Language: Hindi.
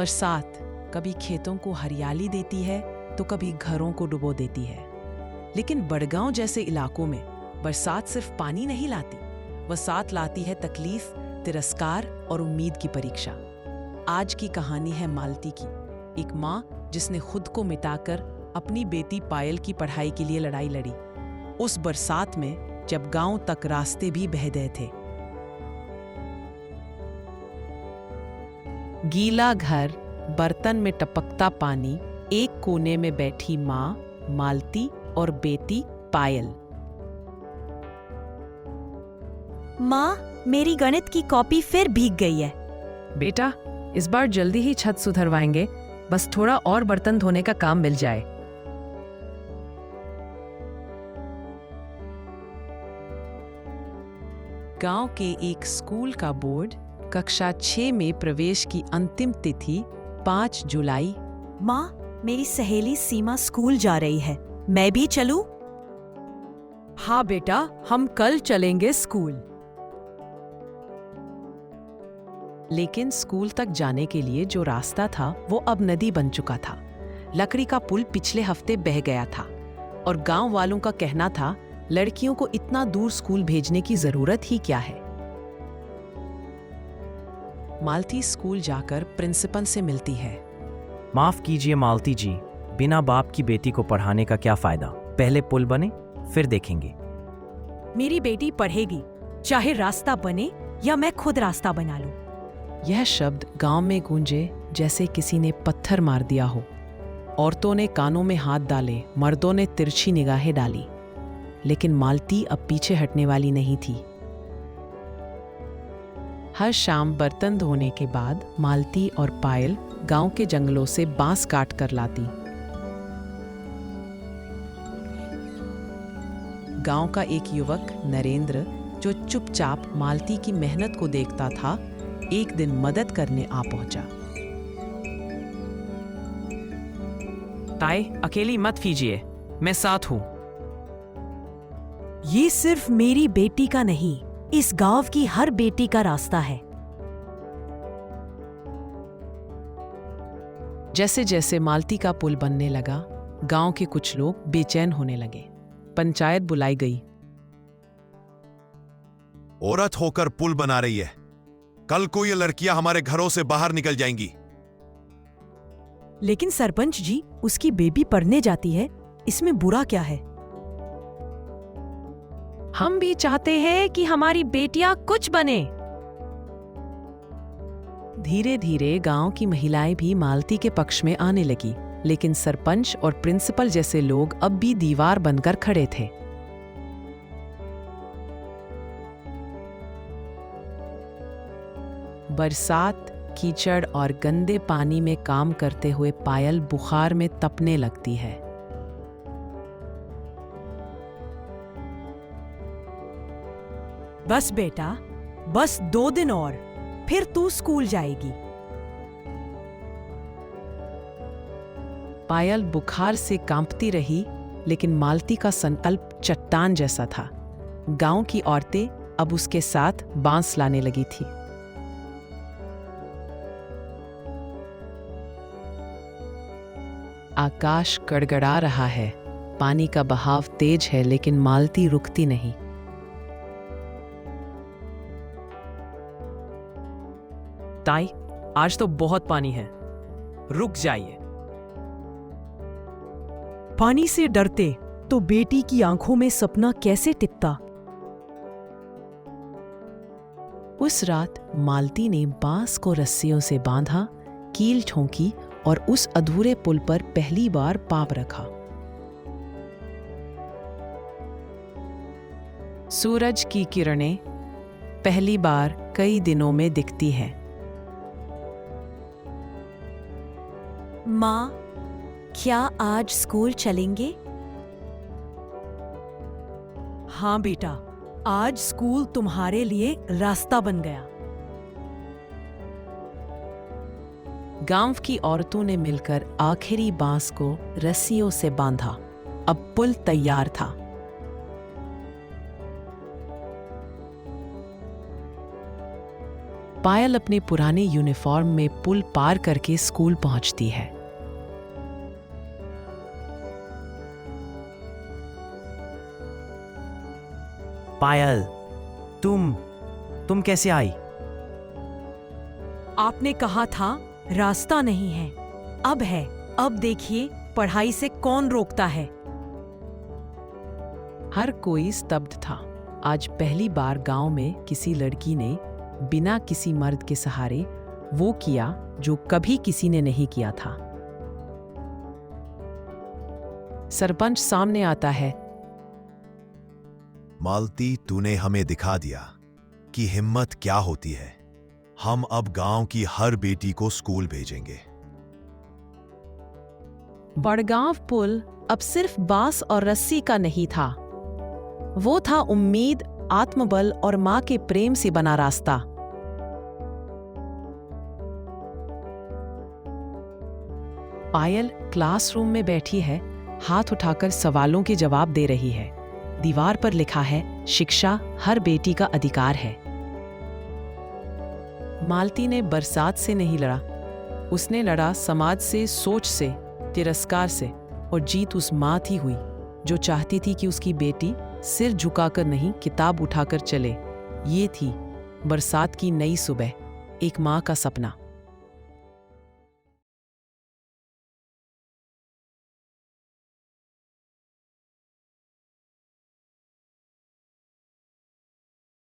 बरसात कभी खेतों को हरियाली देती है तो कभी घरों को डुबो देती है। लेकिन बड़गांव जैसे इलाकों में बरसात सिर्फ पानी नहीं लाती, वह साथ लाती है तकलीफ, तिरस्कार और उम्मीद की परीक्षा। आज की कहानी है मालती की, एक माँ जिसने खुद को मिटाकर अपनी बेटी पायल की पढ़ाई के लिए लड़ाई लड़ी, उस बरसात में जब गांव तक रास्ते भी बह गए थे। गीला घर, बर्तन में टपकता पानी, एक कोने में बैठी माँ मालती और बेटी पायल। माँ, मेरी गणित की कॉपी फिर भीग गई है। बेटा, इस बार जल्दी ही छत सुधरवाएंगे, बस थोड़ा और बर्तन धोने का काम मिल जाए। गांव के एक स्कूल का बोर्ड, कक्षा 6 में प्रवेश की अंतिम तिथि 5 जुलाई। माँ, मेरी सहेली सीमा स्कूल जा रही है, मैं भी चलूं? हाँ बेटा, हम कल चलेंगे स्कूल। लेकिन स्कूल तक जाने के लिए जो रास्ता था वो अब नदी बन चुका था। लकड़ी का पुल पिछले हफ्ते बह गया था और गांव वालों का कहना था, लड़कियों को इतना दूर स्कूल भेजने की जरूरत ही क्या है। मालती स्कूल जाकर प्रिंसिपल से मिलती है। माफ कीजिए मालती जी, बिना बाप की बेटी को पढ़ाने का क्या फायदा? पहले पुल बने फिर देखेंगे। मेरी बेटी पढ़ेगी, चाहे रास्ता बने या मैं खुद रास्ता बना लूं। यह शब्द गांव में गूंजे जैसे किसी ने पत्थर मार दिया हो। औरतों ने कानों में हाथ डाले, मर्दों ने तिरछी निगाहें डाली, लेकिन मालती अब पीछे हटने वाली नहीं थी। हर शाम बर्तन धोने के बाद मालती और पायल गांव के जंगलों से बांस काट कर लाती। गांव का एक युवक नरेंद्र, जो चुपचाप मालती की मेहनत को देखता था, एक दिन मदद करने आ पहुंचा। ताई, अकेली मत कीजिए, मैं साथ हूं। ये सिर्फ मेरी बेटी का नहीं, इस गांव की हर बेटी का रास्ता है। जैसे जैसे मालती का पुल बनने लगा, गांव के कुछ लोग बेचैन होने लगे। पंचायत बुलाई गई। औरत होकर पुल बना रही है, कल को ये लड़कियां हमारे घरों से बाहर निकल जाएंगी। लेकिन सरपंच जी, उसकी बेबी पढ़ने जाती है, इसमें बुरा क्या है? हम भी चाहते हैं कि हमारी बेटियां कुछ बने। धीरे धीरे गांव की महिलाएं भी मालती के पक्ष में आने लगी, लेकिन सरपंच और प्रिंसिपल जैसे लोग अब भी दीवार बनकर खड़े थे। बरसात, कीचड़ और गंदे पानी में काम करते हुए पायल बुखार में तपने लगती है। बस बेटा, बस 2 दिन और, फिर तू स्कूल जाएगी। पायल बुखार से कांपती रही, लेकिन मालती का संकल्प चट्टान जैसा था। गांव की औरतें अब उसके साथ बांस लाने लगी थी। आकाश गड़गड़ा रहा है, पानी का बहाव तेज है, लेकिन मालती रुकती नहीं। ताई, आज तो बहुत पानी है, रुक जाइए। पानी से डरते तो बेटी की आंखों में सपना कैसे टिकता? उस रात मालती ने बांस को रस्सियों से बांधा, कील ठोंकी और उस अधूरे पुल पर पहली बार पाँव रखा। सूरज की किरणें पहली बार कई दिनों में दिखती हैं। माँ, क्या आज स्कूल चलेंगे? हाँ बेटा, आज स्कूल तुम्हारे लिए रास्ता बन गया। गांव की औरतों ने मिलकर आखिरी बांस को रस्सियों से बांधा। अब पुल तैयार था। पायल अपने पुराने यूनिफॉर्म में पुल पार करके स्कूल पहुंचती है। पायल, तुम कैसे आई? आपने कहा था रास्ता नहीं है, अब है। अब देखिए पढ़ाई से कौन रोकता है। हर कोई स्तब्ध था। आज पहली बार गांव में किसी लड़की ने बिना किसी मर्द के सहारे वो किया जो कभी किसी ने नहीं किया था। सरपंच सामने आता है। मालती, तूने हमें दिखा दिया कि हिम्मत क्या होती है। हम अब गांव की हर बेटी को स्कूल भेजेंगे। बड़गांव पुल अब सिर्फ बांस और रस्सी का नहीं था, वो था उम्मीद, आत्मबल और मां के प्रेम से बना रास्ता। पायल क्लासरूम में बैठी है, हाथ उठाकर सवालों के जवाब दे रही है। दीवार पर लिखा है, शिक्षा हर बेटी का अधिकार है। मालती ने बरसात से नहीं लड़ा, उसने लड़ा समाज से, सोच से, तिरस्कार से, और जीत उस मां थी हुई जो चाहती थी कि उसकी बेटी सिर झुकाकर नहीं, किताब उठाकर चले। ये थी बरसात की नई सुबह, एक मां का सपना।